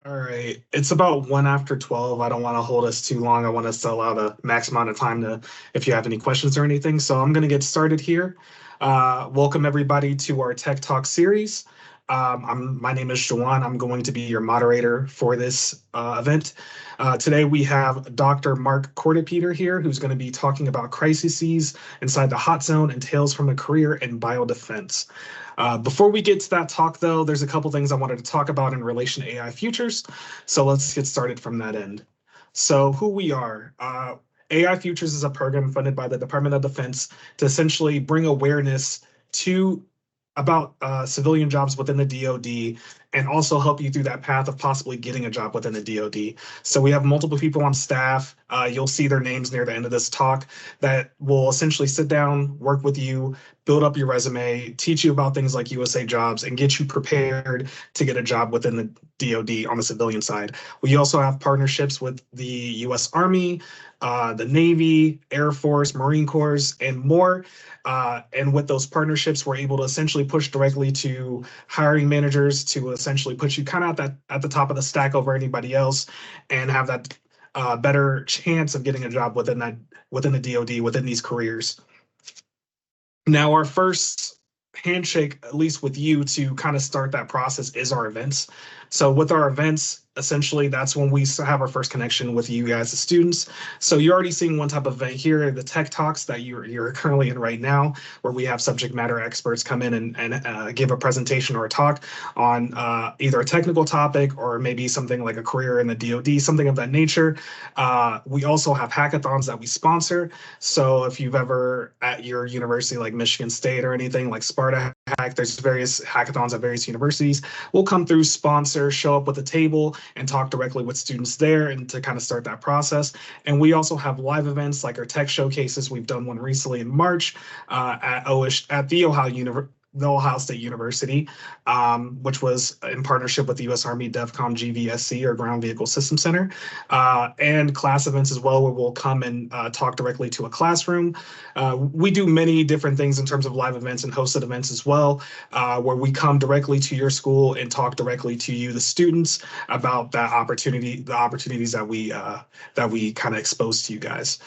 All right. It's about 1 after 12. I don't want to hold us too long. I want us to allow the max amount of time to, if you have any questions or anything. So I'm going to get started here. Welcome everybody to our Tech Talk series. My name is Jawan. I'm going to be your moderator for this event. Today we have Dr. Mark Kortepeter here, who's going to be talking about crises inside the hot zone and tales from a career in biodefense. Before we get to that talk, though, there's a couple things I wanted to talk about in relation to AI futures. So let's get started from that end. So who we are. AI Futures is a program funded by the Department of Defense to essentially bring awareness to about civilian jobs within the DoD and also help you through that path of possibly getting a job within the DoD. So we have multiple people on staff. You'll see their names near the end of this talk that will essentially sit down, work with you, build up your resume, teach you about things like USA Jobs, and get you prepared to get a job within the DoD on the civilian side. We also have partnerships with the US Army, the Navy, Air Force, Marine Corps, and more. And with those partnerships, we're able to essentially push directly to hiring managers to essentially put you kind of at the top of the stack over anybody else and have that better chance of getting a job within the DoD, within these careers. Now, our first handshake, at least with you, to kind of start that process is our events. So with our events, essentially, that's when we have our first connection with you guys, the students. So you're already seeing one type of event here, the Tech Talks that you're currently in right now, where we have subject matter experts come in and give a presentation or a talk on either a technical topic or maybe something like a career in the DoD, something of that nature. We also have hackathons that we sponsor. So if you've ever at your university like Michigan State or anything like Sparta Hack, there's various hackathons at various universities. We'll come through, sponsor, show up with a table, and talk directly with students there and to kind of start that process. And we also have live events like our tech showcases. We've done one recently in March at the Ohio State University, which was in partnership with the U.S. Army DEFCON GVSC, or Ground Vehicle System Center, and class events as well, where we'll come and talk directly to a classroom. We do many different things in terms of live events and hosted events as well, where we come directly to your school and talk directly to you, the students, about the opportunities that we kind of expose to you guys.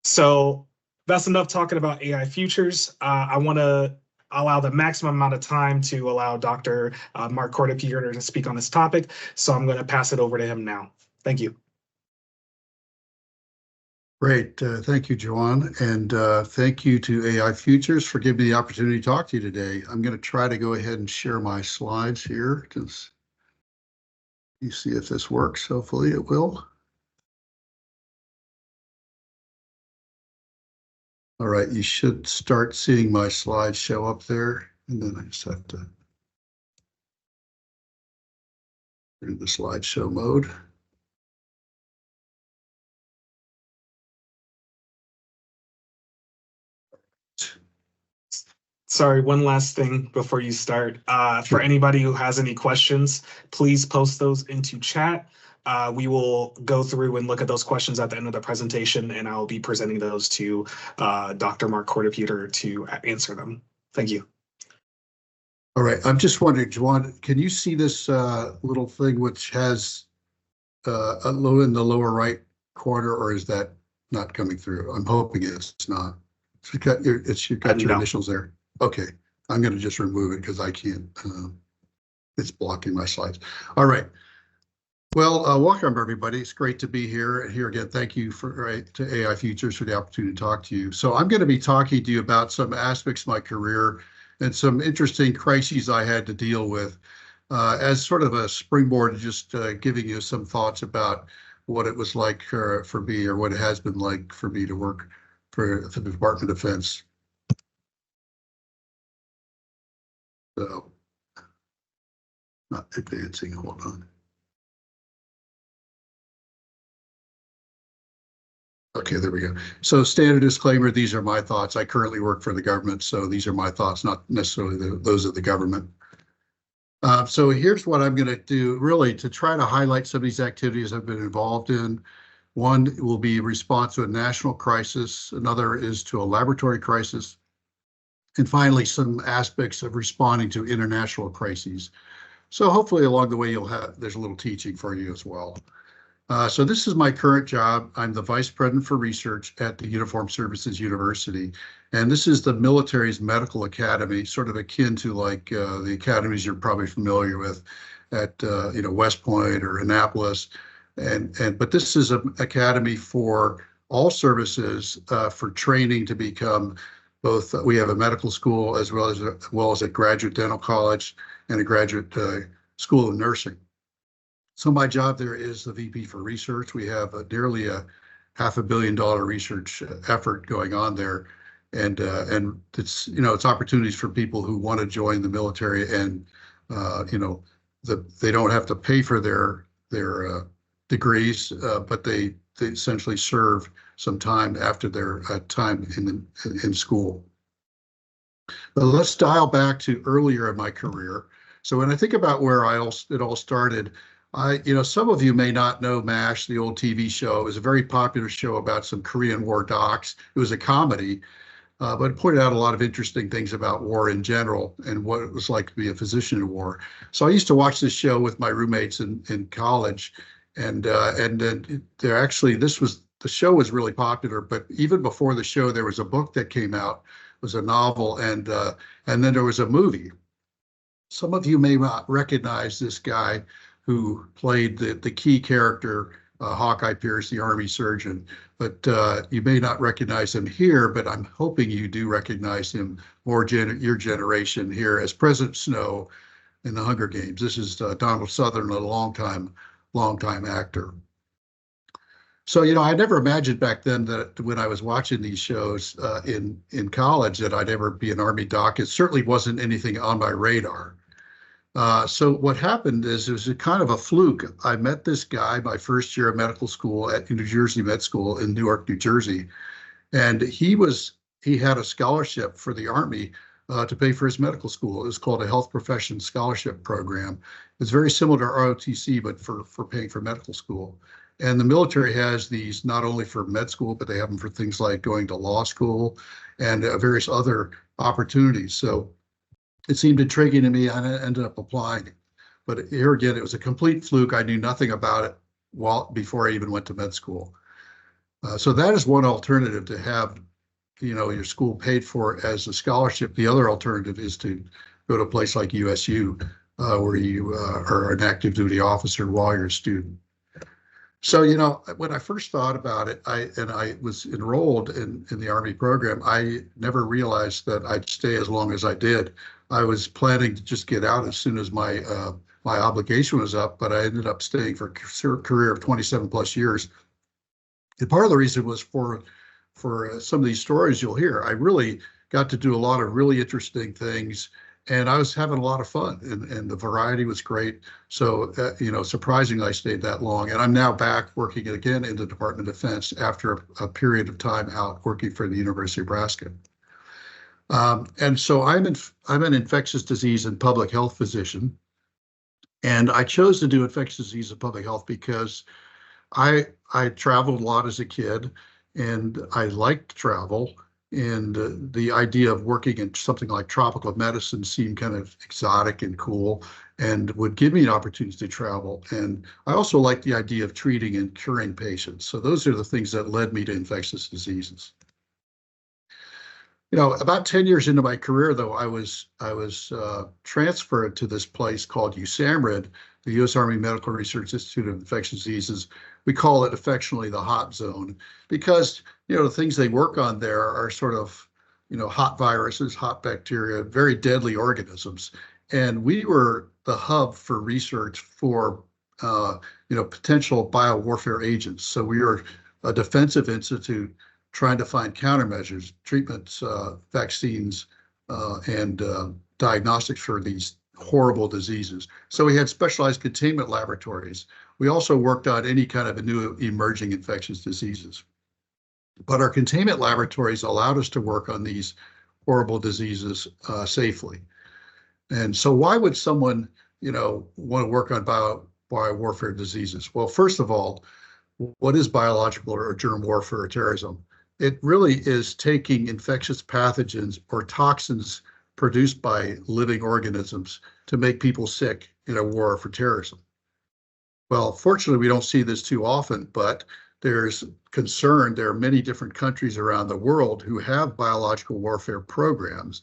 So that's enough talking about AI futures. I want to allow the maximum amount of time to allow Dr. Mark Kortepeter to speak on this topic. So I'm going to pass it over to him now. Thank you. Great. Thank you, Joanne. And thank you to AI Futures for giving me the opportunity to talk to you today. I'm going to try to go ahead and share my slides here. Just you see if this works. Hopefully it will. All right, you should start seeing my slides show up there, and then I just have to do the slideshow mode. Sorry, one last thing before you start. For anybody who has any questions, please post those into chat. We will go through and look at those questions at the end of the presentation, and I'll be presenting those to Dr. Mark Kortepeter to answer them. Thank you. All right, I'm just wondering, Juan, can you see this little thing which has a low in the lower right corner, or is that not coming through? I'm hoping it's not. You've got your initials there. Okay, I'm going to just remove it because I can't. It's blocking my slides. All right. Well, welcome everybody. It's great to be here. Here again, thank you to AI Futures for the opportunity to talk to you. So I'm going to be talking to you about some aspects of my career and some interesting crises I had to deal with as sort of a springboard, just giving you some thoughts about what it was like for me, or what it has been like for me to work for the Department of Defense. So, not advancing, hold on. Okay, there we go. So standard disclaimer, these are my thoughts. I currently work for the government, so these are my thoughts, not necessarily those of the government. So here's what I'm going to do, really, to try to highlight some of these activities I've been involved in. One will be response to a national crisis. Another is to a laboratory crisis. And finally, some aspects of responding to international crises. So hopefully along the way there's a little teaching for you as well. So this is my current job. I'm the Vice President for Research at the Uniformed Services University. And this is the military's medical academy, sort of akin to like the academies you're probably familiar with at West Point or Annapolis. But this is an academy for all services for training to become both. We have a medical school as well as a graduate dental college and a graduate school of nursing. So my job there is the VP for research. We have nearly a $500 million research effort going on there, and it's opportunities for people who want to join the military, and they don't have to pay for their degrees, but they essentially serve some time after their time in school. But let's dial back to earlier in my career. So when I think about where it all started, some of you may not know MASH, the old TV show. It was a very popular show about some Korean War docs. It was a comedy, but it pointed out a lot of interesting things about war in general and what it was like to be a physician in war. So I used to watch this show with my roommates in college, and then the show was really popular. But even before the show, there was a book that came out. It was a novel, and then there was a movie. Some of you may not recognize this guy who played the key character, Hawkeye Pierce, the Army surgeon, but you may not recognize him here, but I'm hoping you do recognize him more your generation here as President Snow in the Hunger Games. This is Donald Sutherland, a longtime actor. So, I never imagined back then that when I was watching these shows in college that I'd ever be an Army doc. It certainly wasn't anything on my radar. So what happened is it was a kind of a fluke. I met this guy my first year of medical school at New Jersey Med School in Newark, New Jersey, and he had a scholarship for the Army to pay for his medical school. It was called a Health Professions Scholarship Program. It's very similar to ROTC, but for paying for medical school. And the military has these not only for med school, but they have them for things like going to law school and various other opportunities. So it seemed intriguing to me, and I ended up applying. But here again, it was a complete fluke. I knew nothing about it before I even went to med school. So that is one alternative, to have your school paid for as a scholarship. The other alternative is to go to a place like USU, where you are an active duty officer while you're a student. So, when I first thought about it, I was enrolled in the Army program, I never realized that I'd stay as long as I did. I was planning to just get out as soon as my obligation was up, but I ended up staying for a career of 27 plus years. And part of the reason was for some of these stories you'll hear. I really got to do a lot of really interesting things, and I was having a lot of fun, and the variety was great. So, surprisingly, I stayed that long, and I'm now back working again in the Department of Defense after a period of time out working for the University of Nebraska. And so I'm an infectious disease and public health physician, and I chose to do infectious disease and public health because I traveled a lot as a kid, and I liked travel. And the idea of working in something like tropical medicine seemed kind of exotic and cool, and would give me an opportunity to travel. And I also liked the idea of treating and curing patients. So those are the things that led me to infectious diseases. About 10 years into my career, though, I was transferred to this place called USAMRIID, the U.S. Army Medical Research Institute of Infectious Diseases. We call it affectionately the hot zone, because the things they work on there are sort of hot viruses, hot bacteria, very deadly organisms, and we were the hub for research for potential biowarfare agents. So we are a defensive institute trying to find countermeasures, treatments, vaccines, and diagnostics for these horrible diseases. So we had specialized containment laboratories. We also worked on any kind of new emerging infectious diseases. But our containment laboratories allowed us to work on these horrible diseases safely. And so why would someone, want to work on biowarfare diseases? Well, first of all, what is biological or germ warfare or terrorism? It really is taking infectious pathogens or toxins produced by living organisms to make people sick in a war for terrorism. Well, fortunately, we don't see this too often, but there's concern. There are many different countries around the world who have biological warfare programs.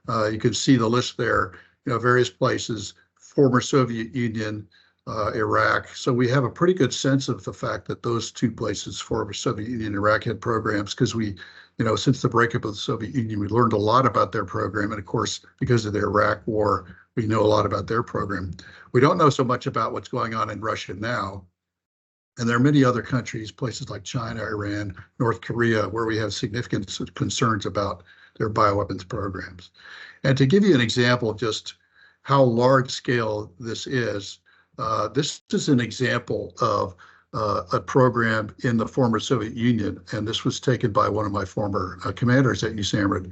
You can see the list there, various places, former Soviet Union, Iraq. So we have a pretty good sense of the fact that those two places, former Soviet Union and Iraq, had programs because since the breakup of the Soviet Union, we learned a lot about their program. And of course, because of the Iraq war, we know a lot about their program. We don't know so much about what's going on in Russia now. And there are many other countries, places like China, Iran, North Korea, where we have significant concerns about their bioweapons programs. And to give you an example of just how large scale this is an example of a program in the former Soviet Union, and this was taken by one of my former commanders at USAMRIID.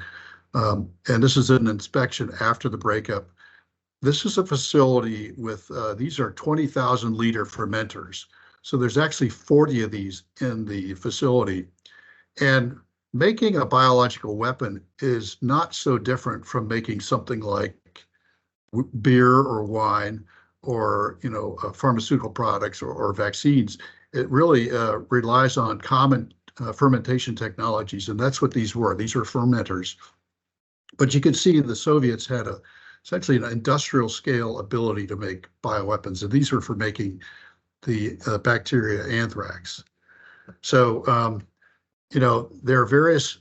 And this is an inspection after the breakup. This is a facility with, these are 20,000 liter fermenters. So there's actually 40 of these in the facility. And making a biological weapon is not so different from making something like beer or wine or pharmaceutical products or vaccines. It really relies on common fermentation technologies, and that's what these were. These were fermenters. But you can see the Soviets had essentially an industrial scale ability to make bioweapons, and these were for making the bacteria anthrax. So, there are various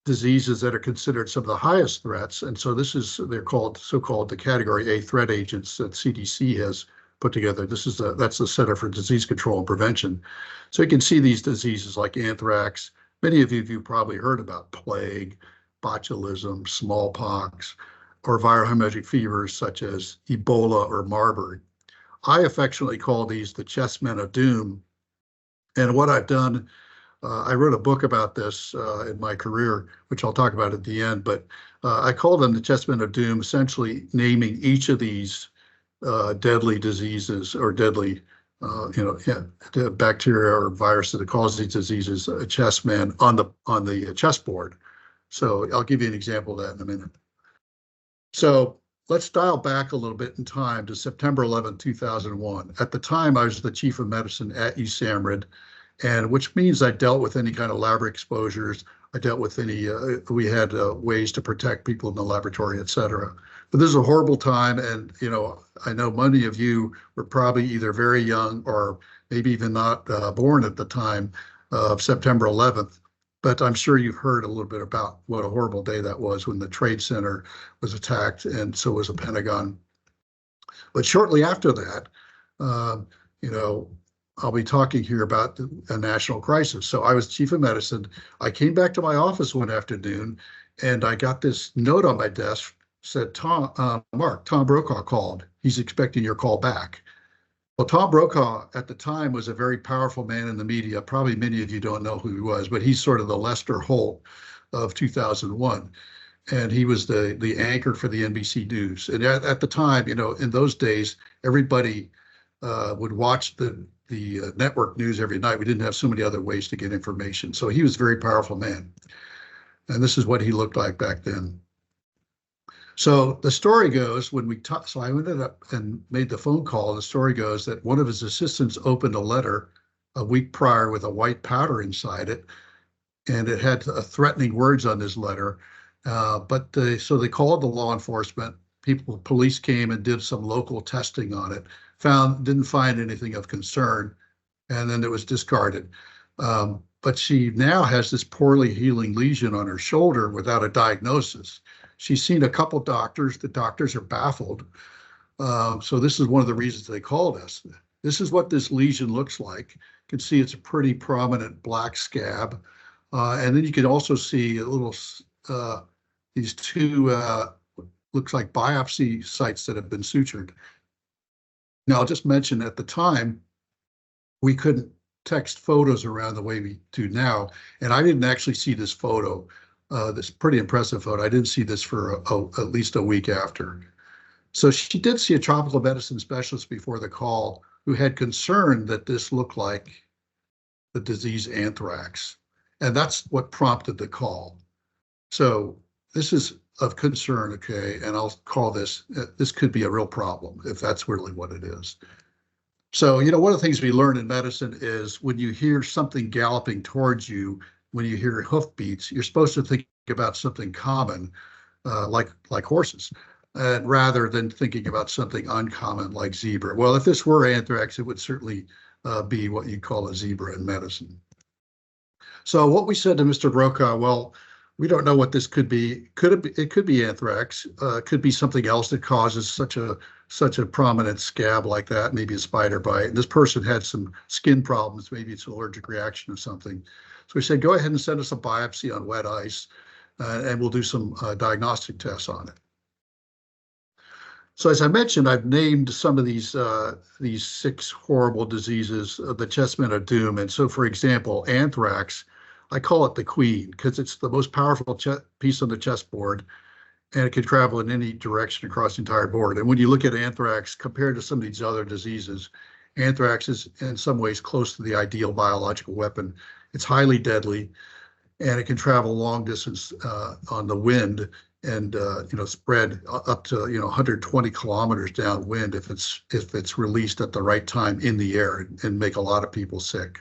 diseases that are considered some of the highest threats. And so they're called so-called the category A threat agents that CDC has put together. That's the Center for Disease Control and Prevention. So you can see these diseases like anthrax. Many of you probably heard about plague, botulism, smallpox, or viral hemorrhagic fevers such as Ebola or Marburg. I affectionately call these the chessmen of doom. And what I've done, I wrote a book about this in my career, which I'll talk about at the end, but I call them the chessmen of doom, essentially naming each of these deadly diseases or deadly bacteria or viruses that cause these diseases, a chessman on the chessboard. So I'll give you an example of that in a minute. So let's dial back a little bit in time to September 11, 2001. At the time, I was the chief of medicine at USAMRIID, and which means I dealt with any kind of lab exposures. I dealt with any, we had ways to protect people in the laboratory, et cetera. But this is a horrible time. And, I know many of you were probably either very young or maybe even not born at the time of September 11th. But I'm sure you've heard a little bit about what a horrible day that was when the Trade Center was attacked, and so was the Pentagon. But shortly after that, I'll be talking here about a national crisis. So I was chief of medicine. I came back to my office one afternoon, and I got this note on my desk, said, Mark, Tom Brokaw called. He's expecting your call back. Well, Tom Brokaw at the time was a very powerful man in the media. Probably many of you don't know who he was, but he's sort of the Lester Holt of 2001. And he was the anchor for the NBC News. And at the time, in those days, everybody would watch the network news every night. We didn't have so many other ways to get information. So he was a very powerful man. And this is what he looked like back then. So the story goes, so I ended up and made the phone call. The story goes that one of his assistants opened a letter a week prior with a white powder inside it, and it had threatening words on this letter. So they called the law enforcement. Police came and did some local testing on it. Didn't find anything of concern, and then it was discarded. But she now has this poorly healing lesion on her shoulder without a diagnosis. She's seen a couple doctors. The doctors are baffled. So this is one of the reasons they called us. This is what this lesion looks like. You can see it's a pretty prominent black scab. And then you can also see a little, these two, looks like biopsy sites that have been sutured. Now, I'll just mention at the time, we couldn't text photos around the way we do now. And I didn't actually see this photo. This pretty impressive photo. I didn't see this for at least a week after. So she did see a tropical medicine specialist before the call who had concern that this looked like the disease anthrax. And that's what prompted the call. So this is of concern, okay, and I'll call this, this could be a real problem if that's really what it is. So, one of the things we learn in medicine is when you hear something galloping towards you, when you hear hoofbeats, you're supposed to think about something common, like horses, and rather than thinking about something uncommon like zebra. Well, if this were anthrax, it would certainly be what you call a zebra in medicine. So what we said to Mr. Brokaw, well, we don't know what this could be. It could be anthrax. Could be something else that causes such a prominent scab like that, maybe a spider bite. And this person had some skin problems. Maybe it's an allergic reaction or something. So we said, go ahead and send us a biopsy on wet ice, and we'll do some diagnostic tests on it. So as I mentioned, I've named some of these 6 horrible diseases, the chessmen of doom. And so, for example, anthrax, I call it the queen because it's the most powerful piece on the chessboard, and it can travel in any direction across the entire board. And when you look at anthrax compared to some of these other diseases, anthrax is in some ways close to the ideal biological weapon. It's highly deadly, and it can travel long distance on the wind and spread up to 120 kilometers downwind if it's released at the right time in the air and make a lot of people sick.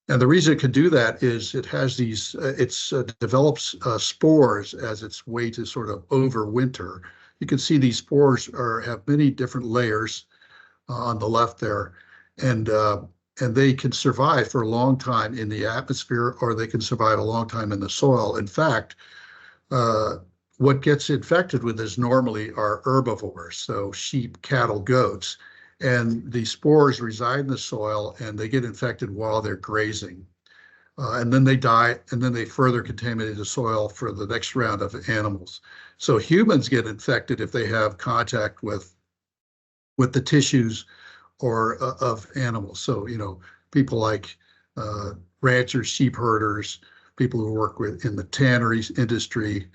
And the reason it can do that is it has these, develops spores as its way to sort of overwinter. You can see these spores have many different layers on the left there, and they can survive for a long time in the atmosphere, or they can survive a long time in the soil. In fact, what gets infected with this normally are herbivores, so sheep, cattle, goats. And the spores reside in the soil and they get infected while they're grazing. And then they die, and then they further contaminate the soil for the next round of animals. So humans get infected if they have contact with the tissues or of animals. So, people like ranchers, sheep herders, people who work in the tannery industry,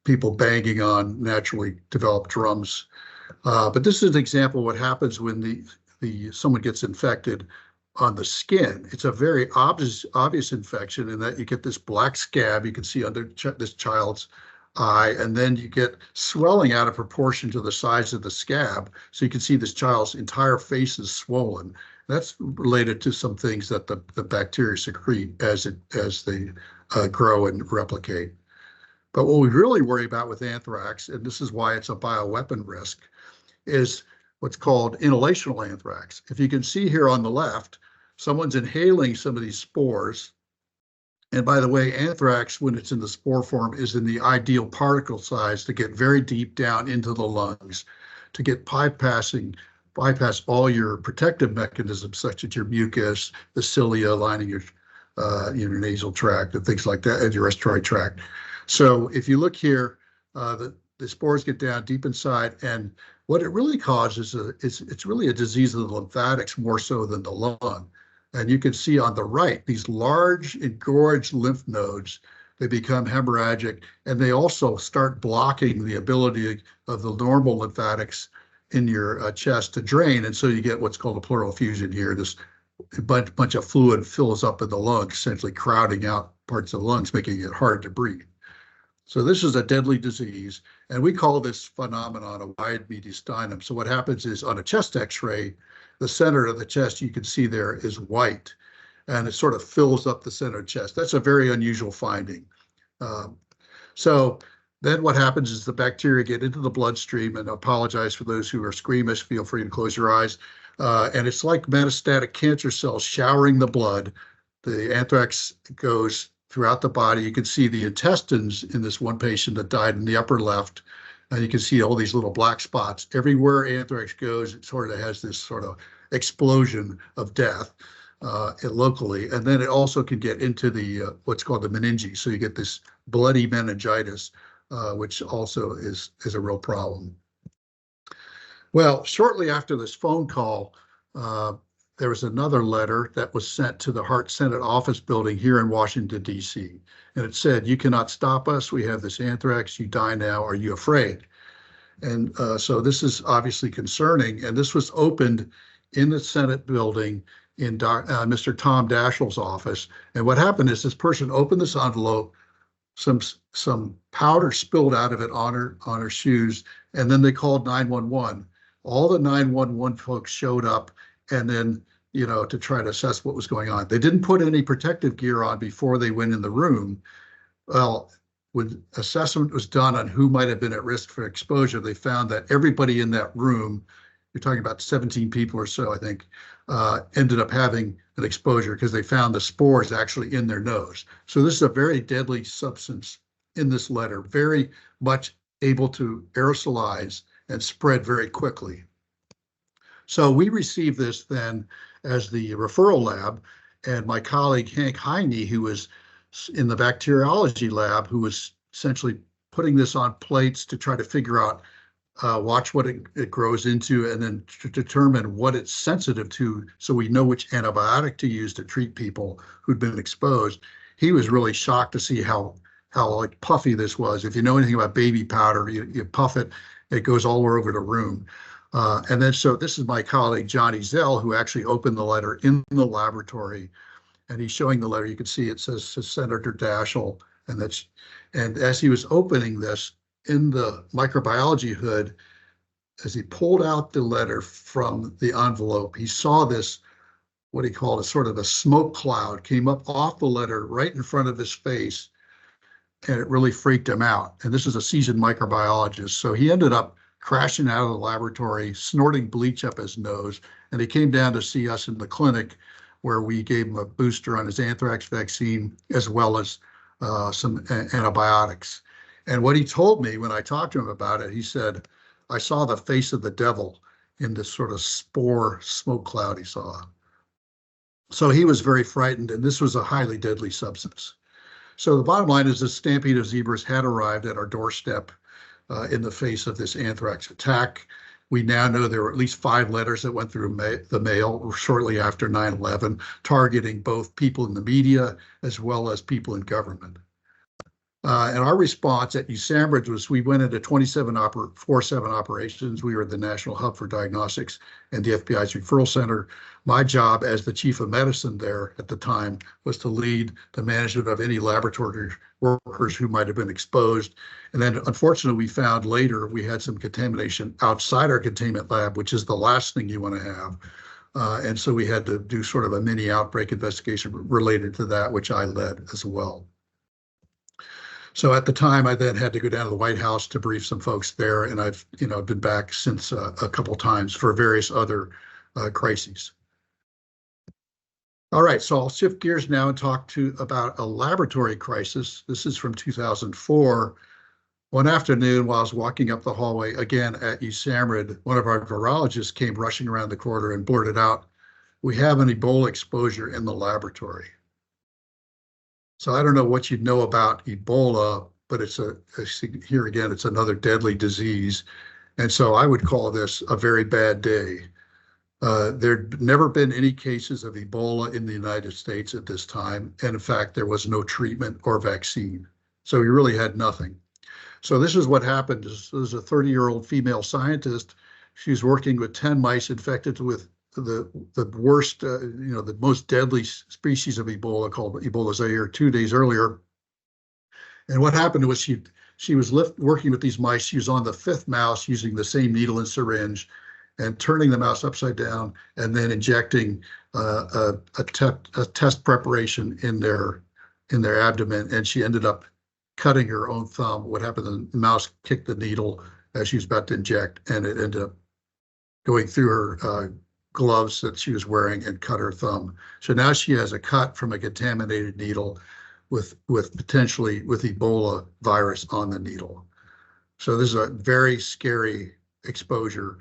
people banging on naturally developed drums. But this is an example of what happens when someone gets infected on the skin. It's a very obvious infection in that you get this black scab you can see under this child's eye, and then you get swelling out of proportion to the size of the scab. So you can see this child's entire face is swollen. That's related to some things that the bacteria secrete as they grow and replicate. But what we really worry about with anthrax, and this is why it's a bioweapon risk, is what's called inhalational anthrax. If you can see here on the left, someone's inhaling some of these spores. And by the way, anthrax, when it's in the spore form, is in the ideal particle size to get very deep down into the lungs, to get bypass all your protective mechanisms, such as your mucus, the cilia lining your nasal tract, and things like that, and your respiratory tract. So if you look here, the spores get down deep inside, and what it really causes is it's really a disease of the lymphatics more so than the lung. And you can see on the right, these large engorged lymph nodes, they become hemorrhagic, and they also start blocking the ability of the normal lymphatics in your chest to drain. And so you get what's called a pleural effusion here. This bunch of fluid fills up in the lungs, essentially crowding out parts of the lungs, making it hard to breathe. So this is a deadly disease, and we call this phenomenon a wide mediastinum. So what happens is on a chest x-ray, the center of the chest you can see there is white, and it sort of fills up the center of the chest. That's a very unusual finding. So then what happens is the bacteria get into the bloodstream, and I apologize for those who are squeamish, feel free to close your eyes. And it's like metastatic cancer cells showering the blood. The anthrax goes throughout the body. You can see the intestines in this one patient that died in the upper left. And you can see all these little black spots. Everywhere anthrax goes, it sort of has this sort of explosion of death locally. And then it also can get into the what's called the meninges. So you get this bloody meningitis, which also is a real problem. Well, shortly after this phone call, there was another letter that was sent to the Hart Senate office building here in Washington, D.C. And it said, "You cannot stop us. We have this anthrax. You die now. Are you afraid?" And so this is obviously concerning. And this was opened in the Senate building in Mr. Tom Daschle's office. And what happened is this person opened this envelope, some powder spilled out of it on her shoes, and then they called 911. All the 911 folks showed up, and then to try to assess what was going on. They didn't put any protective gear on before they went in the room. Well, when assessment was done on who might have been at risk for exposure, they found that everybody in that room, you're talking about 17 people or so, I think, ended up having an exposure because they found the spores actually in their nose. So this is a very deadly substance in this letter, very much able to aerosolize and spread very quickly. So we received this then as the referral lab, and my colleague Hank Heine, who was in the bacteriology lab, who was essentially putting this on plates to try to figure out, watch what it grows into, and then to determine what it's sensitive to, so we know which antibiotic to use to treat people who'd been exposed. He was really shocked to see how like puffy this was. If you know anything about baby powder, you puff it, it goes all over the room. And then so this is my colleague Johnny Zell, who actually opened the letter in the laboratory, and he's showing the letter. You can see it says Senator Daschle, and as he was opening this in the microbiology hood, as he pulled out the letter from the envelope, he saw this, what he called a sort of a smoke cloud, came up off the letter right in front of his face, and it really freaked him out. And this is a seasoned microbiologist, so he ended up crashing out of the laboratory, snorting bleach up his nose, and he came down to see us in the clinic, where we gave him a booster on his anthrax vaccine, as well as some antibiotics. And what he told me when I talked to him about it, he said, I saw the face of the devil in this sort of spore smoke cloud he saw. So he was very frightened, and this was a highly deadly substance. So the bottom line is the stampede of zebras had arrived at our doorstep in the face of this anthrax attack. We now know there were at least 5 letters that went through the mail shortly after 9/11, targeting both people in the media as well as people in government. And our response at USAMRIID was we went into 24/7 operations. We were the national hub for diagnostics and the FBI's referral center. My job as the chief of medicine there at the time was to lead the management of any laboratory workers who might have been exposed. And then unfortunately, we found later we had some contamination outside our containment lab, which is the last thing you want to have. And so we had to do sort of a mini outbreak investigation related to that, which I led as well. So at the time, I then had to go down to the White House to brief some folks there, and I've been back since a couple times for various other crises. All right, so I'll shift gears now and talk about a laboratory crisis. This is from 2004. One afternoon, while I was walking up the hallway again at USAMRIID, one of our virologists came rushing around the corner and blurted out, "We have an Ebola exposure in the laboratory." So I don't know what you know about Ebola, but here again, it's another deadly disease. And so I would call this a very bad day. There'd never been any cases of Ebola in the United States at this time. And in fact, there was no treatment or vaccine. So we really had nothing. So this is what happened. This was a 30-year-old female scientist. She was working with 10 mice infected with the worst, the most deadly species of Ebola, called Ebola Zaire, 2 days earlier. And what happened was she was working with these mice. She was on the 5th mouse using the same needle and syringe and turning the mouse upside down and then injecting a test preparation in their abdomen. And she ended up cutting her own thumb. What happened, the mouse kicked the needle as she was about to inject, and it ended up going through her gloves that she was wearing and cut her thumb. So now she has a cut from a contaminated needle with potentially with Ebola virus on the needle. So this is a very scary exposure.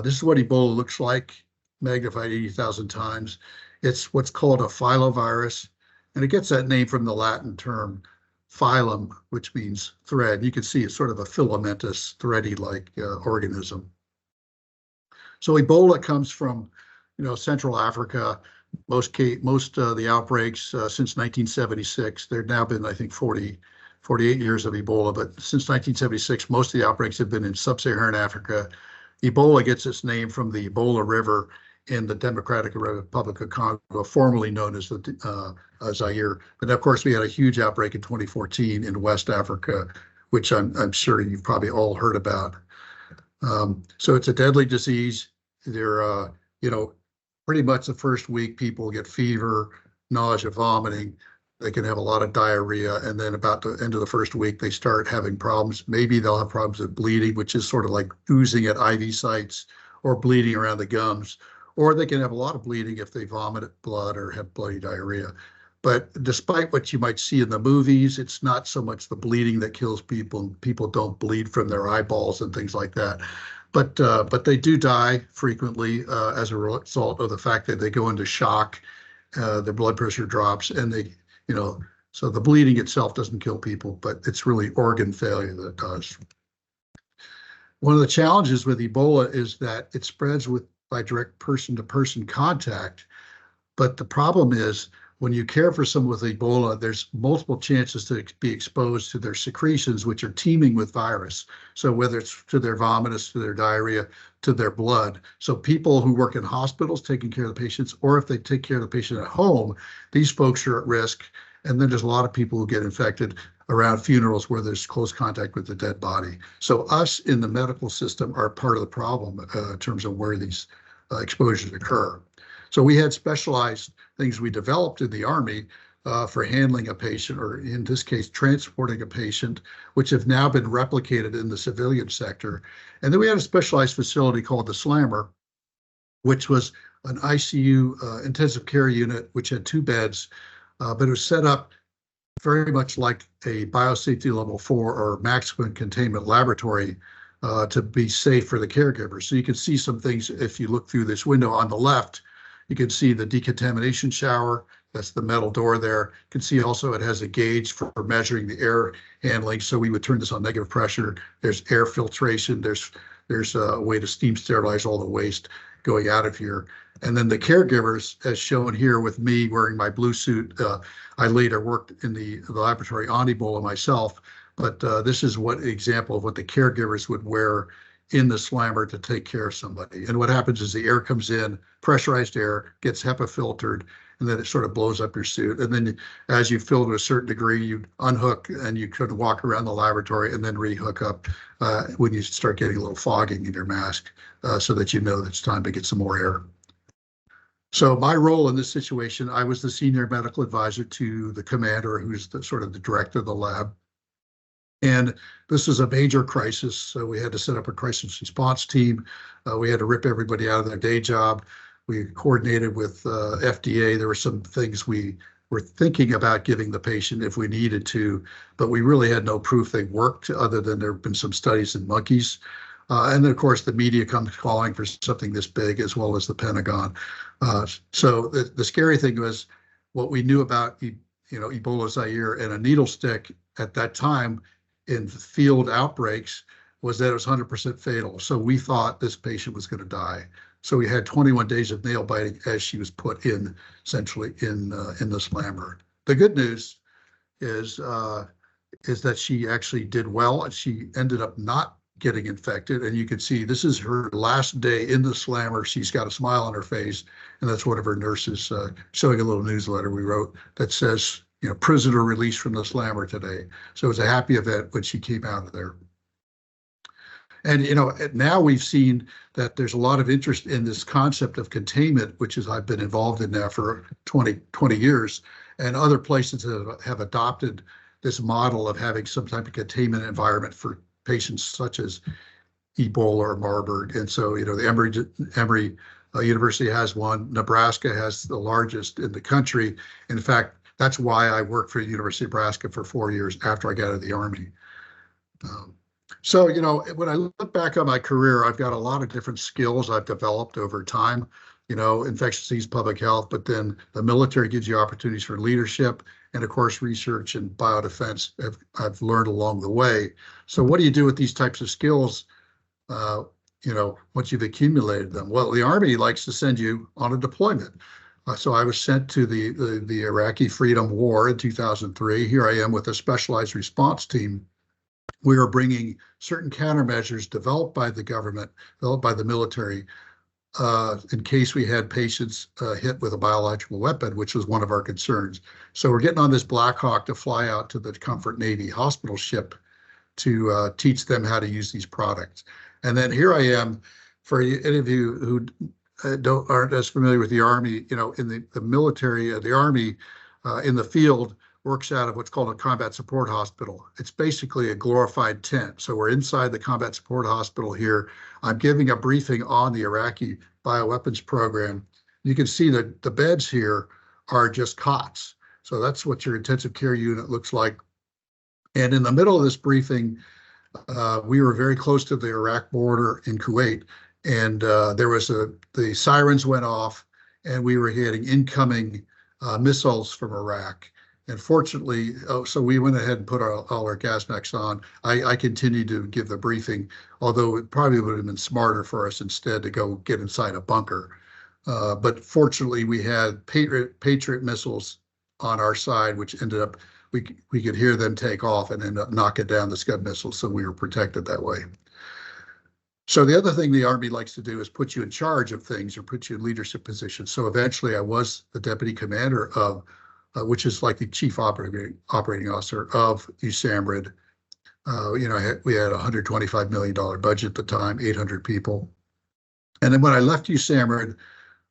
This is what Ebola looks like, magnified 80,000 times. It's what's called a filovirus, and it gets that name from the Latin term phylum, which means thread. You can see it's sort of a filamentous, thready-like organism. So Ebola comes from, Central Africa. Most of the outbreaks since 1976. There have now been, I think, 48 years of Ebola, but since 1976, most of the outbreaks have been in sub-Saharan Africa. Ebola gets its name from the Ebola River in the Democratic Republic of Congo, formerly known as Zaire. And of course, we had a huge outbreak in 2014 in West Africa, which I'm sure you've probably all heard about. So it's a deadly disease. They're, pretty much the first week people get fever, nausea, vomiting. They can have a lot of diarrhea, and then about the end of the first week, they start having problems. Maybe they'll have problems with bleeding, which is sort of like oozing at IV sites or bleeding around the gums, or they can have a lot of bleeding if they vomit blood or have bloody diarrhea. But despite what you might see in the movies, it's not so much the bleeding that kills people. People don't bleed from their eyeballs and things like that. But they do die frequently as a result of the fact that they go into shock, their blood pressure drops, and so the bleeding itself doesn't kill people, but it's really organ failure that does. One of the challenges with Ebola is that it spreads by direct person-to-person contact. But the problem is when you care for someone with Ebola, there's multiple chances to be exposed to their secretions, which are teeming with virus. So whether it's to their vomitus, to their diarrhea, to their blood. So people who work in hospitals taking care of the patients, or if they take care of the patient at home, these folks are at risk. And then there's a lot of people who get infected around funerals where there's close contact with the dead body. So us in the medical system are part of the problem in terms of where these exposures occur. So we had specialized things we developed in the Army for handling a patient, or in this case, transporting a patient, which have now been replicated in the civilian sector. And then we had a specialized facility called the Slammer, which was an ICU intensive care unit, which had 2 beds, but it was set up very much like a biosafety level 4 or maximum containment laboratory to be safe for the caregiver. So you can see some things if you look through this window on the left. You can see the decontamination shower. That's the metal door there. You can see also it has a gauge for measuring the air handling. So we would turn this on negative pressure. There's air filtration. There's a way to steam sterilize all the waste going out of here. And then the caregivers, as shown here with me wearing my blue suit, I later worked in the laboratory on Ebola myself, but this is what example of what the caregivers would wear in the Slammer to take care of somebody. And what happens is the air comes in, pressurized air, gets HEPA filtered, and then it sort of blows up your suit. And then as you fill to a certain degree, you unhook and you could walk around the laboratory and then rehook up when you start getting a little fogging in your mask so that you know that it's time to get some more air. So my role in this situation, I was the senior medical advisor to the commander, who's the sort of the director of the lab. And this was a major crisis, so we had to set up a crisis response team. We had to rip everybody out of their day job. We coordinated with FDA. There were some things we were thinking about giving the patient if we needed to, but we really had no proof they worked other than there have been some studies in monkeys. And then, of course, the media comes calling for something this big, as well as the Pentagon. So the scary thing was what we knew about Ebola Zaire and a needle stick at that time in field outbreaks was that it was 100% fatal. So we thought this patient was going to die. So we had 21 days of nail biting as she was put in, essentially in the Slammer. The good news is that she actually did well, and she ended up not getting infected. And you can see this is her last day in the Slammer. She's got a smile on her face, and that's one of her nurses showing a little newsletter we wrote that says, prisoner released from the Slammer today. So it was a happy event when she came out of there. And, now we've seen that there's a lot of interest in this concept of containment, which is I've been involved in now for 20 years. And other places have adopted this model of having some type of containment environment for patients such as Ebola or Marburg. And so, the Emory University has one. Nebraska has the largest in the country. In fact, that's why I worked for the University of Nebraska for 4 years after I got out of the Army. So, when I look back on my career, I've got a lot of different skills I've developed over time, infectious disease, public health, but then the military gives you opportunities for leadership. And of course, research and biodefense I've learned along the way. So what do you do with these types of skills, once you've accumulated them? Well, the Army likes to send you on a deployment. So I was sent to the Iraqi Freedom War in 2003. Here I am with a specialized response team. We are bringing certain countermeasures developed by the government, developed by the military, in case we had patients hit with a biological weapon, which was one of our concerns. So we're getting on this Black Hawk to fly out to the Comfort Navy hospital ship to teach them how to use these products. And then here I am, for any of you who aren't as familiar with the Army, in the military, the Army in the field works out of what's called a combat support hospital. It's basically a glorified tent. So we're inside the combat support hospital here. I'm giving a briefing on the Iraqi bioweapons program. You can see that the beds here are just cots. So that's what your intensive care unit looks like. And in the middle of this briefing, we were very close to the Iraq border in Kuwait, and the sirens went off, and we were getting incoming missiles from Iraq. And fortunately, so we went ahead and put all our gas masks on. I continued to give the briefing, although it probably would have been smarter for us instead to go get inside a bunker. But fortunately, we had Patriot missiles on our side, which ended up, we could hear them take off and end up knocking down the Scud missiles, so we were protected that way. So the other thing the Army likes to do is put you in charge of things or put you in leadership positions. So eventually I was the deputy commander of, which is like the chief operating officer of USAMRIID. We had a $125 million budget at the time, 800 people. And then when I left USAMRIID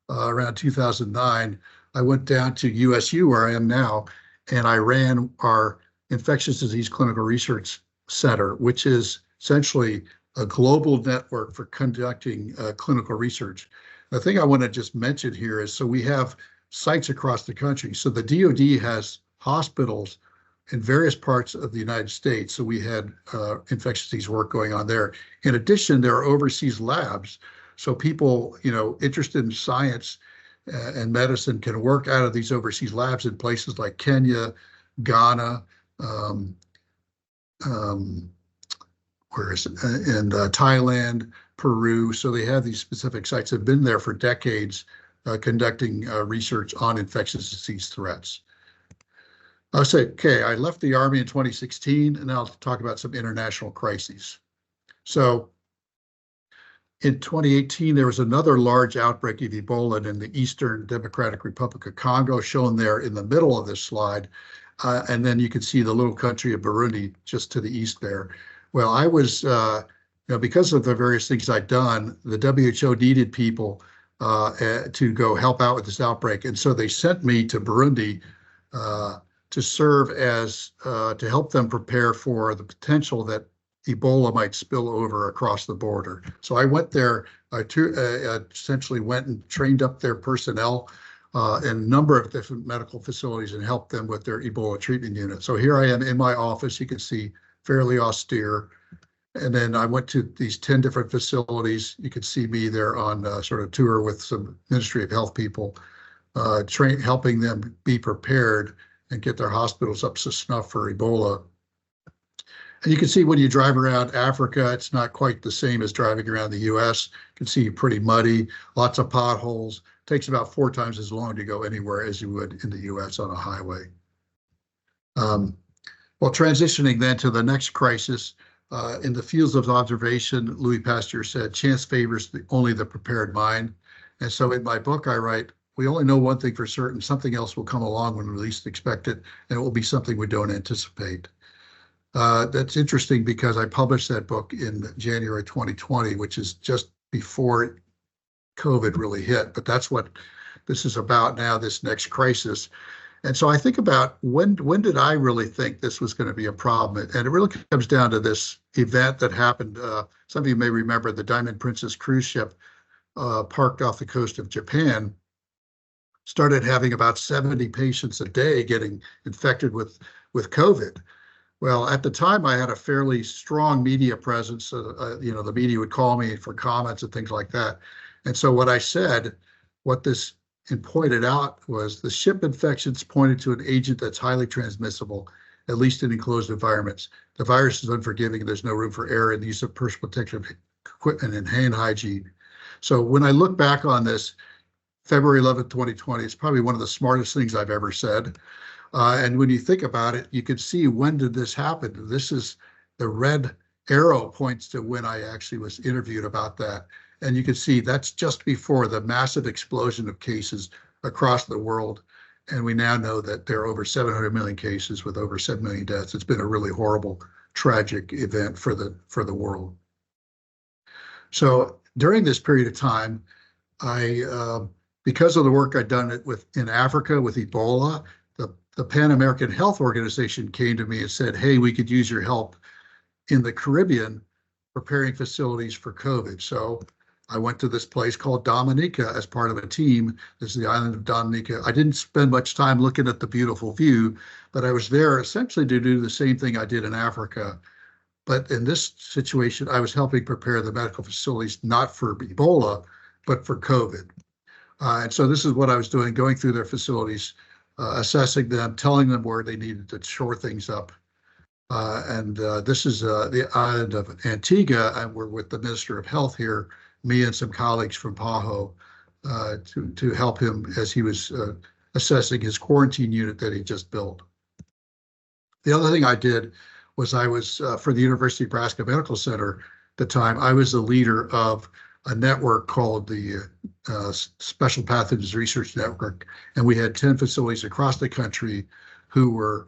around 2009, I went down to USU, where I am now, and I ran our infectious disease clinical research center, which is essentially a global network for conducting clinical research. The thing I want to just mention here is, so we have sites across the country. So the DoD has hospitals in various parts of the United States. So we had infectious disease work going on there. In addition, there are overseas labs. So people, interested in science and medicine can work out of these overseas labs in places like Kenya, Ghana, and Thailand, Peru. So they have these specific sites that have been there for decades conducting research on infectious disease threats. I'll say, okay, I left the Army in 2016, and now I'll talk about some international crises. So in 2018, there was another large outbreak of Ebola in the Eastern Democratic Republic of Congo, shown there in the middle of this slide. And then you can see the little country of Burundi just to the east there. Well, I was, because of the various things I'd done, the WHO needed people to go help out with this outbreak. And so they sent me to Burundi to serve as, to help them prepare for the potential that Ebola might spill over across the border. So I went there, essentially went and trained up their personnel in a number of different medical facilities and helped them with their Ebola treatment unit. So here I am in my office, you can see fairly austere. And then I went to these 10 different facilities. You can see me there on sort of tour with some Ministry of Health people, helping them be prepared and get their hospitals up to snuff for Ebola. And you can see when you drive around Africa, it's not quite the same as driving around the US. You can see pretty muddy, lots of potholes. It takes about 4 times as long to go anywhere as you would in the US on a highway. Well, transitioning then to the next crisis, in the fields of observation, Louis Pasteur said, chance favors only the prepared mind. And so in my book, I write, we only know one thing for certain, something else will come along when we least expect it, and it will be something we don't anticipate. That's interesting because I published that book in January 2020, which is just before COVID really hit, but that's what this is about now, this next crisis. And so I think about when did I really think this was going to be a problem? And it really comes down to this event that happened. Some of you may remember the Diamond Princess cruise ship parked off the coast of Japan, started having about 70 patients a day getting infected with COVID. Well, at the time, I had a fairly strong media presence. The media would call me for comments and things like that. And so what I said, what this pointed out was the ship infections pointed to an agent that's highly transmissible, at least in enclosed environments. The virus is unforgiving. There's no room for error in the use of personal protective equipment and hand hygiene. So when I look back on this, February 11th, 2020, it's probably one of the smartest things I've ever said. And when you think about it, you can see, when did this happen? This is the red arrow points to when I actually was interviewed about that. And you can see that's just before the massive explosion of cases across the world. And we now know that there are over 700 million cases with over 7 million deaths. It's been a really horrible, tragic event for the world. So during this period of time, because of the work I'd done in Africa with Ebola, the Pan American Health Organization came to me and said, hey, we could use your help in the Caribbean preparing facilities for COVID. So I went to this place called Dominica as part of a team. This is the island of Dominica. I didn't spend much time looking at the beautiful view, but I was there essentially to do the same thing I did in Africa. But in this situation, I was helping prepare the medical facilities, not for Ebola, but for COVID. And so this is what I was doing, going through their facilities, assessing them, telling them where they needed to shore things up. This is the island of Antigua, and we're with the Minister of Health here, me and some colleagues from PAHO, to help him as he was assessing his quarantine unit that he just built. The other thing I did was I was, for the University of Nebraska Medical Center at the time, I was the leader of a network called the Special Pathogens Research Network, and we had 10 facilities across the country who were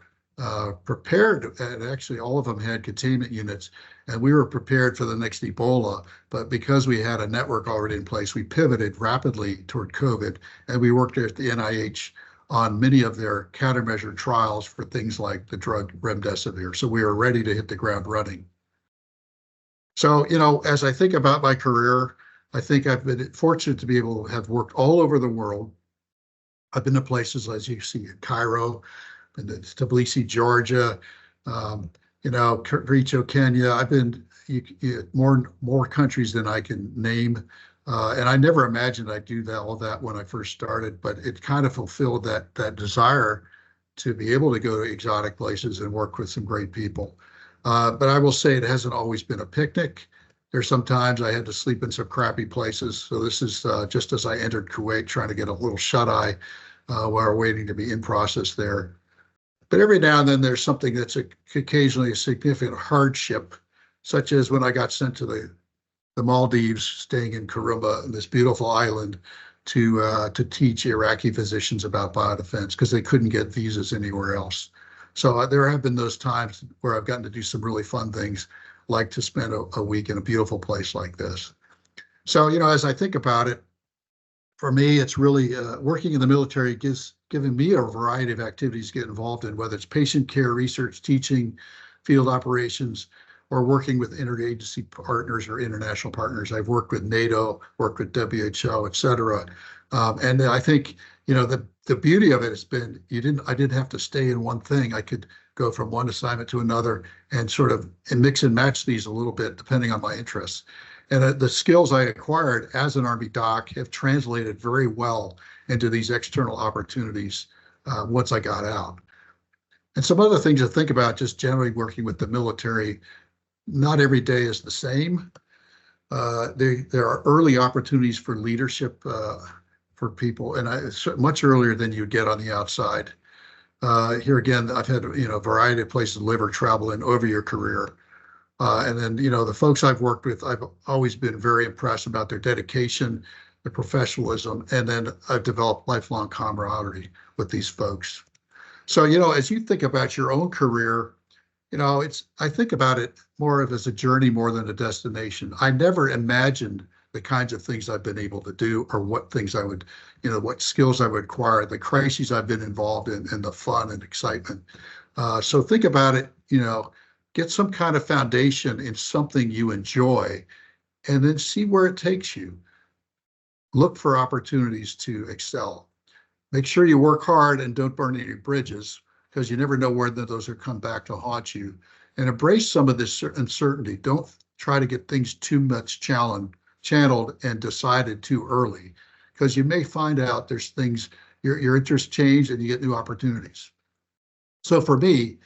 prepared, and actually all of them had containment units, and we were prepared for the next Ebola. But because we had a network already in place, we pivoted rapidly toward COVID, and we worked at the NIH on many of their countermeasure trials for things like the drug remdesivir. So we were ready to hit the ground running. So, as I think about my career, I think I've been fortunate to be able to have worked all over the world. I've been to places, as you see, in Cairo, been to Tbilisi, Georgia, Kericho, Kenya. I've been more countries than I can name. And I never imagined I'd do all that when I first started, but it kind of fulfilled that desire to be able to go to exotic places and work with some great people. But I will say it hasn't always been a picnic. There's sometimes I had to sleep in some crappy places. So this is just as I entered Kuwait, trying to get a little shut-eye while waiting to be in process there. But every now and then there's something that's occasionally a significant hardship, such as when I got sent to the Maldives, staying in Kirumba, this beautiful island, to teach Iraqi physicians about biodefense because they couldn't get visas anywhere else. So there have been those times where I've gotten to do some really fun things, like to spend a week in a beautiful place like this. So, as I think about it, for me, it's really working in the military giving me a variety of activities to get involved in, whether it's patient care, research, teaching, field operations, or working with interagency partners or international partners. I've worked with NATO, worked with WHO, et cetera. And I think, the beauty of it has been I didn't have to stay in one thing. I could go from one assignment to another and sort of mix and match these a little bit depending on my interests. And the skills I acquired as an Army doc have translated very well into these external opportunities once I got out. And some other things to think about, just generally working with the military, not every day is the same. There are early opportunities for leadership for people, and much earlier than you get on the outside. Here again, I've had a variety of places to live or travel in over your career. And then, the folks I've worked with, I've always been very impressed about their dedication, their professionalism, and then I've developed lifelong camaraderie with these folks. So, as you think about your own career, I think about it more of as a journey more than a destination. I never imagined the kinds of things I've been able to do or what things I would, what skills I would acquire, the crises I've been involved in, and the fun and excitement. So think about it, get some kind of foundation in something you enjoy, and then see where it takes you. Look for opportunities to excel. Make sure you work hard and don't burn any bridges, because you never know where those will come back to haunt you. And embrace some of this uncertainty. Don't try to get things too much channeled and decided too early, because you may find out there's things, your interests change and you get new opportunities. So for me,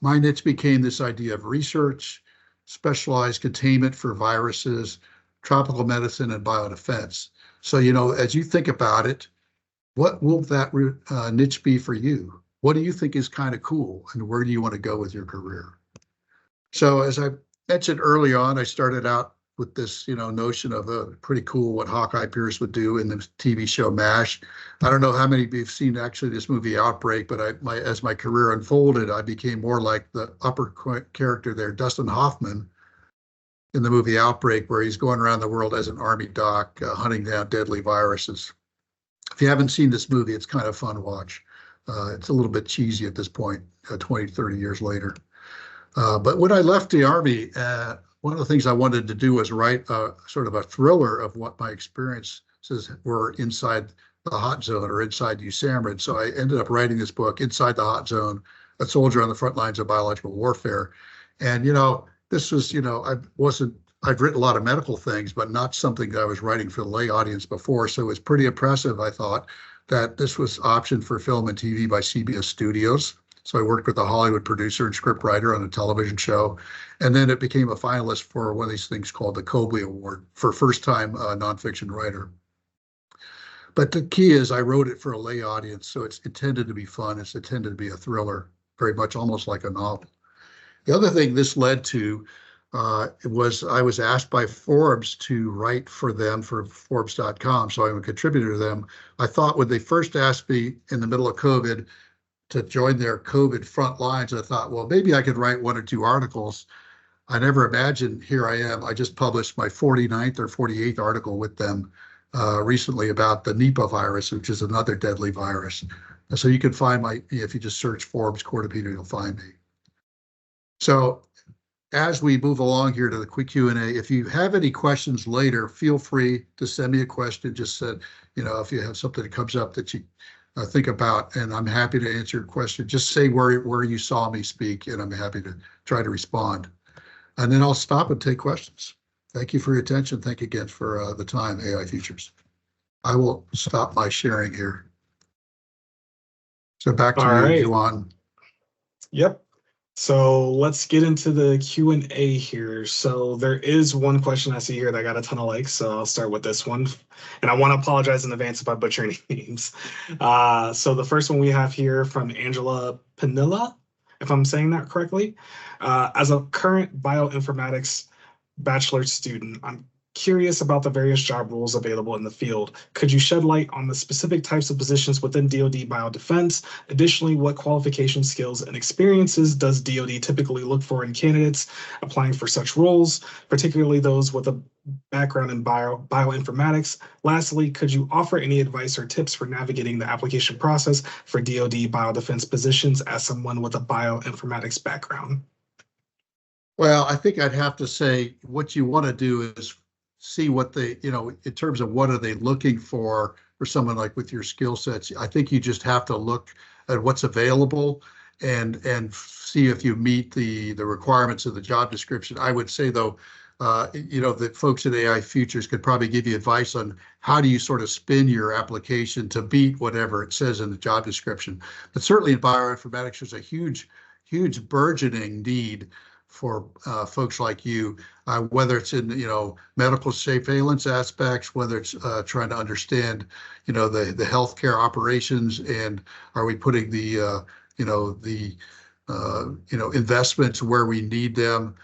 my niche became this idea of research, specialized containment for viruses, tropical medicine, and biodefense. So, as you think about it, what will that niche be for you? What do you think is kind of cool, and where do you want to go with your career? So as I mentioned early on, I started out with this, notion of a pretty cool what Hawkeye Pierce would do in the TV show MASH. I don't know how many of you have seen actually this movie Outbreak, but as my career unfolded, I became more like the upper character there, Dustin Hoffman, in the movie Outbreak, where he's going around the world as an army doc, hunting down deadly viruses. If you haven't seen this movie, it's kind of fun to watch. It's a little bit cheesy at this point, 20, 30 years later. But when I left the Army, one of the things I wanted to do was write sort of a thriller of what my experiences were inside the hot zone or inside USAMRIID. So I ended up writing this book, Inside the Hot Zone, A Soldier on the Front Lines of Biological Warfare. And, this was, I've written a lot of medical things, but not something that I was writing for the lay audience before. So it was pretty impressive, I thought, that this was optioned for film and TV by CBS Studios. So I worked with a Hollywood producer and scriptwriter on a television show. And then it became a finalist for one of these things called the Cobley Award for first-time nonfiction writer. But the key is I wrote it for a lay audience, so it's intended to be fun. It's intended to be a thriller, very much almost like a novel. The other thing this led to was I was asked by Forbes to write for them for Forbes.com, so I'm a contributor to them. I thought when they first asked me in the middle of COVID to join their COVID front lines, I thought, well, maybe I could write 1 or 2 articles. I never imagined, here I am. I just published my 49th or 48th article with them recently about the Nipah virus, which is another deadly virus. And so you can find if you just search Forbes Kortepeter, you'll find me. So as we move along here to the quick Q&A, if you have any questions later, feel free to send me a question. Just said, if you have something that comes up that you think about, and I'm happy to answer your question. Just say where you saw me speak, and I'm happy to try to respond. And then I'll stop and take questions. Thank you for your attention. Thank you again for the time, AI Futures. I will stop my sharing here. So back to you, Juan. Yep. So let's get into the Q&A here. So there is one question I see here that got a ton of likes, so I'll start with this one. And I want to apologize in advance if I butcher any names. So the first one we have here from Angela Panilla, if I'm saying that correctly. As a current bioinformatics bachelor student, I'm curious about the various job roles available in the field. Could you shed light on the specific types of positions within DoD Biodefense? Additionally, what qualifications, skills, and experiences does DoD typically look for in candidates applying for such roles, particularly those with a background in bioinformatics? Lastly, could you offer any advice or tips for navigating the application process for DoD Biodefense positions as someone with a bioinformatics background? Well, I think I'd have to say what you want to do is see what they, in terms of what are they looking for someone like with your skill sets. I think you just have to look at what's available and see if you meet the requirements of the job description. I would say, though, the folks at AI Futures could probably give you advice on how do you sort of spin your application to beat whatever it says in the job description. But certainly in bioinformatics, there's a huge burgeoning need for folks like you, whether it's in medical surveillance aspects, whether it's trying to understand the healthcare operations, and are we putting the investments where we need them.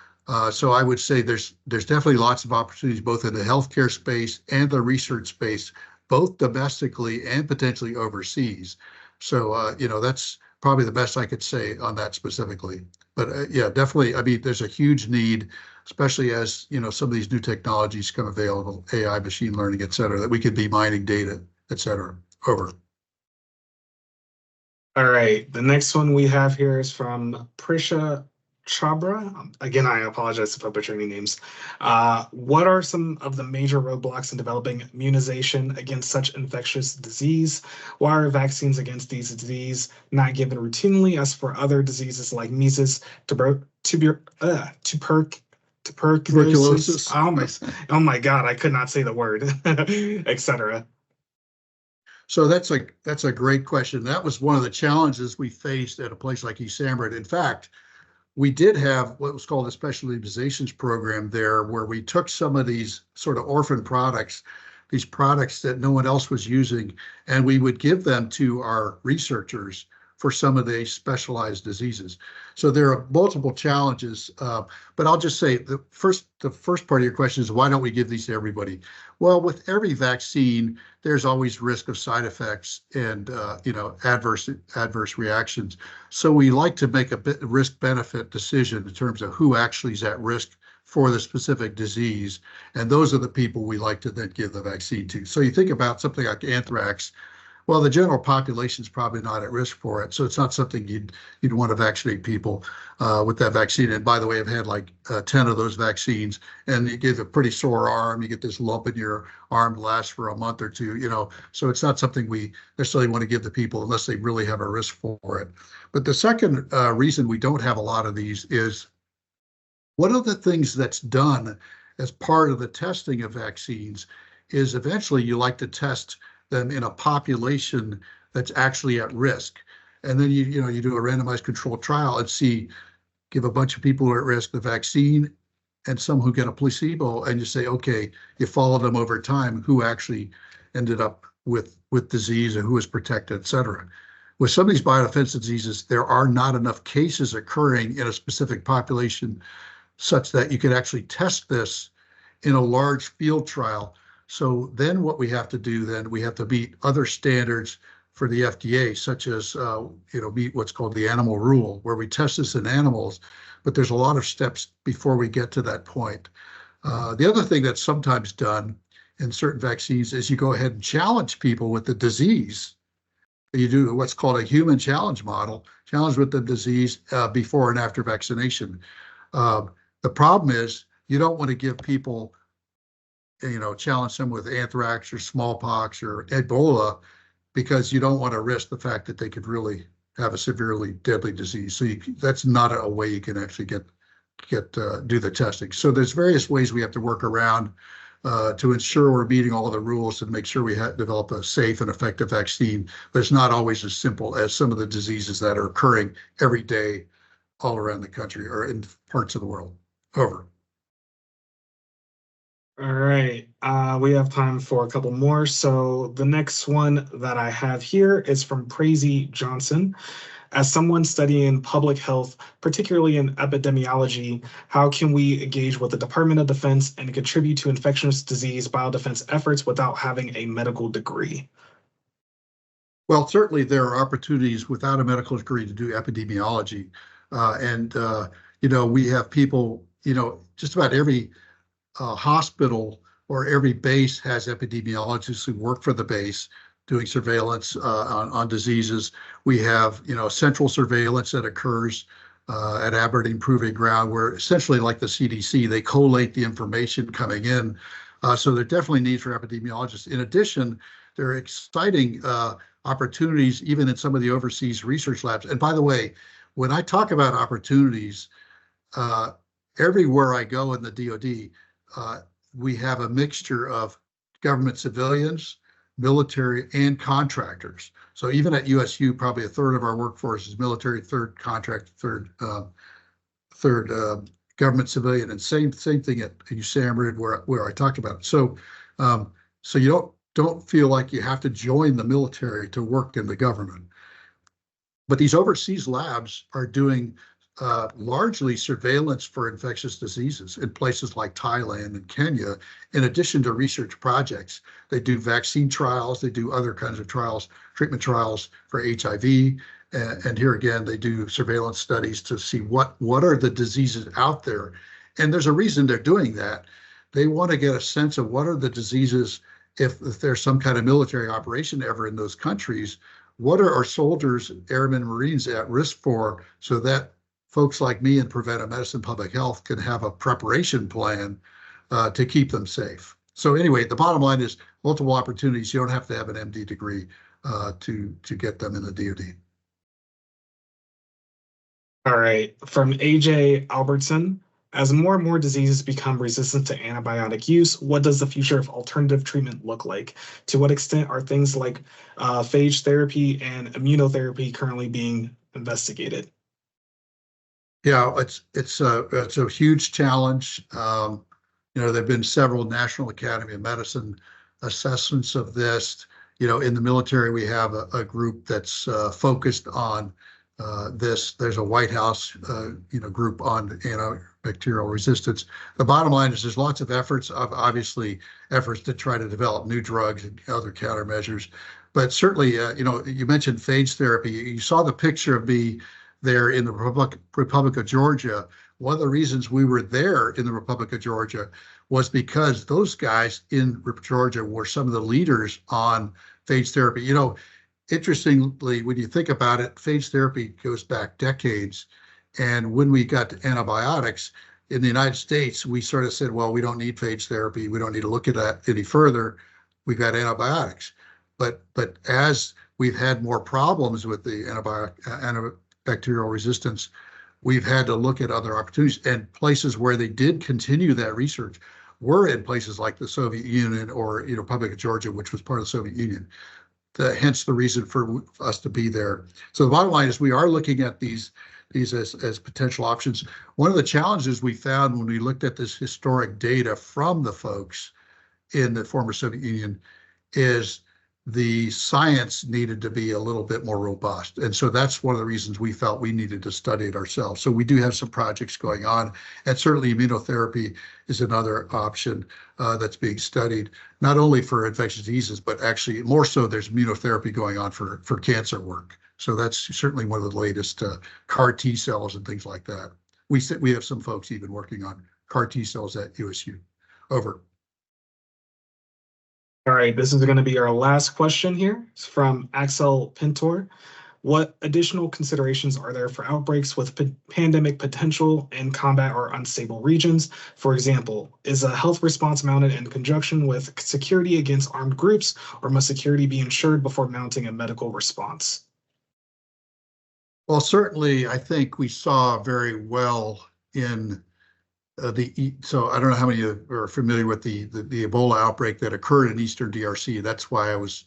So I would say there's definitely lots of opportunities both in the healthcare space and the research space, both domestically and potentially overseas. So that's probably the best I could say on that specifically. But yeah, definitely. I mean, there's a huge need, especially as some of these new technologies come available, AI, machine learning, et cetera, that we could be mining data, et cetera. Over. All right. The next one we have here is from Prisha Chabra. Again, I apologize if I butcher any names. What are some of the major roadblocks in developing immunization against such infectious disease? Why are vaccines against these diseases not given routinely as for other diseases like measles, tuberculosis? Oh my God, I could not say the word, etc. So that's a great question. That was one of the challenges we faced at a place like USAMRIID. In fact, we did have what was called a special immunizations program there, where we took some of these sort of orphan products, these products that no one else was using, and we would give them to our researchers for some of the specialized diseases. So there are multiple challenges, but I'll just say the first part of your question is, why don't we give these to everybody? Well, with every vaccine, there's always risk of side effects and adverse reactions. So we like to make a risk-benefit decision in terms of who actually is at risk for the specific disease, and those are the people we like to then give the vaccine to. So you think about something like anthrax. Well, the general population is probably not at risk for it, so it's not something you'd want to vaccinate people with that vaccine. And by the way, I've had like 10 of those vaccines, and you get a pretty sore arm. You get this lump in your arm that lasts for a month or two. So it's not something we necessarily want to give to people unless they really have a risk for it. But the second reason we don't have a lot of these is one of the things that's done as part of the testing of vaccines is eventually you like to test them in a population that's actually at risk. And then you do a randomized controlled trial and give a bunch of people who are at risk the vaccine and some who get a placebo, and you say, okay, you follow them over time, who actually ended up with disease and who was protected, et cetera. With some of these biodefense diseases, there are not enough cases occurring in a specific population such that you could actually test this in a large field trial. So then what we have to do, we have to meet other standards for the FDA, such as, meet what's called the animal rule, where we test this in animals, but there's a lot of steps before we get to that point. The other thing that's sometimes done in certain vaccines is you go ahead and challenge people with the disease. You do what's called a human challenge model, challenge with the disease before and after vaccination. The problem is you don't want to give people, challenge them with anthrax or smallpox or Ebola, because you don't want to risk the fact that they could really have a severely deadly disease. So that's not a way you can actually do the testing. So there's various ways we have to work around to ensure we're meeting all the rules and make sure we develop a safe and effective vaccine. But it's not always as simple as some of the diseases that are occurring every day all around the country or in parts of the world. Over. All right, we have time for a couple more. So the next one that I have here is from Crazy Johnson. As someone studying public health, particularly in epidemiology, how can we engage with the Department of Defense and contribute to infectious disease biodefense efforts without having a medical degree? Well, certainly there are opportunities without a medical degree to do epidemiology. We have people, just about every hospital or every base has epidemiologists who work for the base doing surveillance on diseases. We have, central surveillance that occurs at Aberdeen Proving Ground, where essentially like the CDC, they collate the information coming in. So there are definitely needs for epidemiologists. In addition, there are exciting opportunities even in some of the overseas research labs. And by the way, when I talk about opportunities, everywhere I go in the DoD, we have a mixture of government civilians, military, and contractors. So even at USU, probably a third of our workforce is military, third contract, third government civilian, and same thing at USAMRIID where I talked about it. So you don't feel like you have to join the military to work in the government. But these overseas labs are doing largely surveillance for infectious diseases in places like Thailand and Kenya, in addition to research projects. They do vaccine trials, they do other kinds of trials, treatment trials for HIV. And here again, they do surveillance studies to see what are the diseases out there. And there's a reason they're doing that. They want to get a sense of what are the diseases, if there's some kind of military operation ever in those countries, what are our soldiers, airmen, Marines at risk for, so that folks like me in preventive medicine, public health can have a preparation plan to keep them safe. So anyway, the bottom line is multiple opportunities. You don't have to have an MD degree to get them in the DoD. All right, from AJ Albertson, as more and more diseases become resistant to antibiotic use, what does the future of alternative treatment look like? To what extent are things like phage therapy and immunotherapy currently being investigated? Yeah, it's a huge challenge. There've been several National Academy of Medicine assessments of this. In the military, we have a group that's focused on this. There's a White House, group on antibacterial resistance. The bottom line is there's lots of efforts, obviously efforts to try to develop new drugs and other countermeasures. But certainly, you mentioned phage therapy. You saw the picture of me there in the Republic of Georgia. One of the reasons we were there in the Republic of Georgia was because those guys in Georgia were some of the leaders on phage therapy. Interestingly, when you think about it, phage therapy goes back decades. And when we got to antibiotics in the United States, we sort of said, well, we don't need phage therapy. We don't need to look at that any further. We've got antibiotics. But as we've had more problems with the antibacterial resistance, we've had to look at other opportunities, and places where they did continue that research were in places like the Soviet Union or Republic of Georgia, which was part of the Soviet Union. Hence the reason for us to be there. So the bottom line is we are looking at these as potential options. One of the challenges we found when we looked at this historic data from the folks in the former Soviet Union is the science needed to be a little bit more robust. And so that's one of the reasons we felt we needed to study it ourselves. So we do have some projects going on, and certainly immunotherapy is another option that's being studied, not only for infectious diseases, but actually more so there's immunotherapy going on for cancer work. So that's certainly one of the latest CAR T cells and things like that. We have some folks even working on CAR T cells at USU. Over. All right, this is going to be our last question here. It's from Axel Pintor. What additional considerations are there for outbreaks with pandemic potential in combat or unstable regions? For example, is a health response mounted in conjunction with security against armed groups, or must security be ensured before mounting a medical response? Well, certainly, I think we saw very well in so I don't know how many of you are familiar with the Ebola outbreak that occurred in Eastern DRC. That's why I was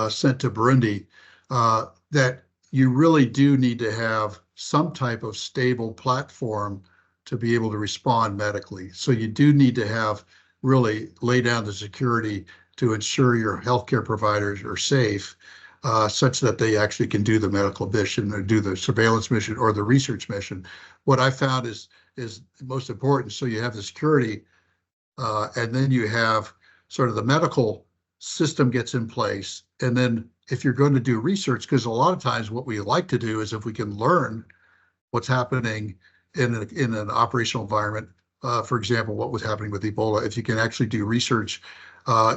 sent to Burundi. That you really do need to have some type of stable platform to be able to respond medically. So you do need to have really lay down the security to ensure your healthcare providers are safe, such that they actually can do the medical mission or do the surveillance mission or the research mission. What I found is most important. So you have the security, and then you have sort of the medical system gets in place. And then if you're going to do research, because a lot of times what we like to do is if we can learn what's happening in an operational environment, for example, what was happening with Ebola, if you can actually do research,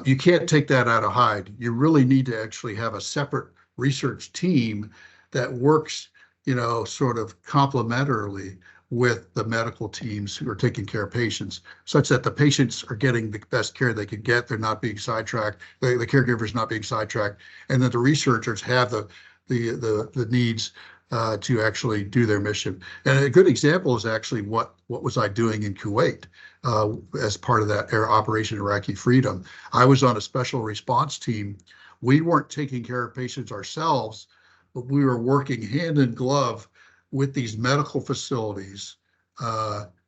you can't take that out of hide. You really need to actually have a separate research team that works, sort of complementarily with the medical teams who are taking care of patients, such that the patients are getting the best care they could get. They're not being sidetracked. The caregivers not being sidetracked, and that the researchers have the needs to actually do their mission. And a good example is actually what was I doing in Kuwait as part of that Operation Iraqi Freedom. I was on a special response team. We weren't taking care of patients ourselves, but we were working hand in glove with these medical facilities,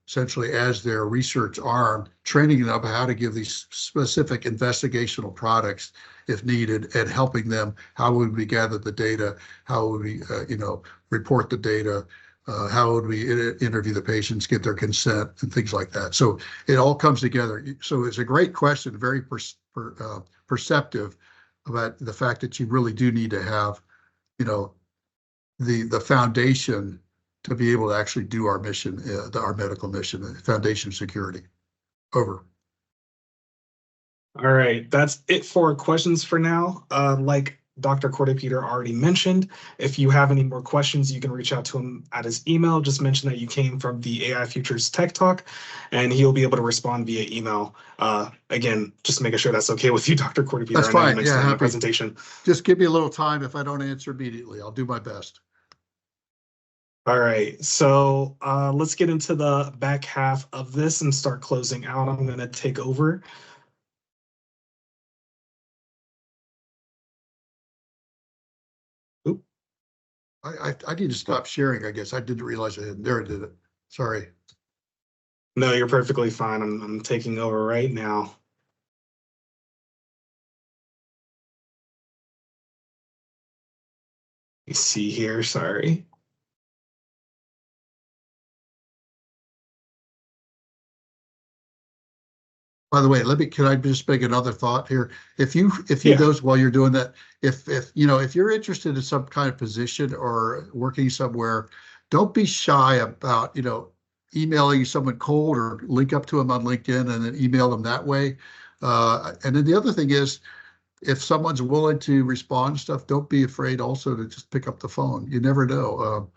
essentially as their research arm, training them how to give these specific investigational products if needed, and helping them. How would we gather the data? How would we, report the data? How would we interview the patients, get their consent, and things like that? So it all comes together. So it's a great question, very perceptive about the fact that you really do need to have, the foundation to be able to actually do our mission, our medical mission, the foundation of security. Over. All right, that's it for questions for now. Like Dr. Kortepeter already mentioned, if you have any more questions, you can reach out to him at his email. Just mention that you came from the AI Futures Tech Talk, and he'll be able to respond via email. Again, just making sure that's okay with you, Dr. Kortepeter. That's fine. Yeah, happy. Presentation. Just give me a little time. If I don't answer immediately, I'll do my best. All right, so let's get into the back half of this and start closing out. I'm going to take over. Oop. I need to stop sharing, I guess. I didn't realize I hadn't. There, I did it. Sorry. No, you're perfectly fine. I'm taking over right now. me see here. Sorry. By the way, can I just make another thought here? If you Yeah. those while you're doing that, if you know, if you're interested in some kind of position or working somewhere, don't be shy about, emailing someone cold or link up to them on LinkedIn and then email them that way. And then the other thing is, if someone's willing to respond to stuff, don't be afraid also to just pick up the phone. You never know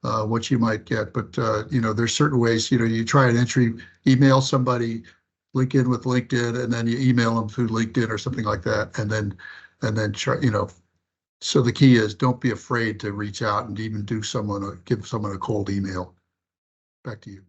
what you might get. But there's certain ways, you try an entry, email somebody, link in with LinkedIn, and then you email them through LinkedIn or something like that. And then try, so the key is don't be afraid to reach out and even give someone a cold email. Back to you.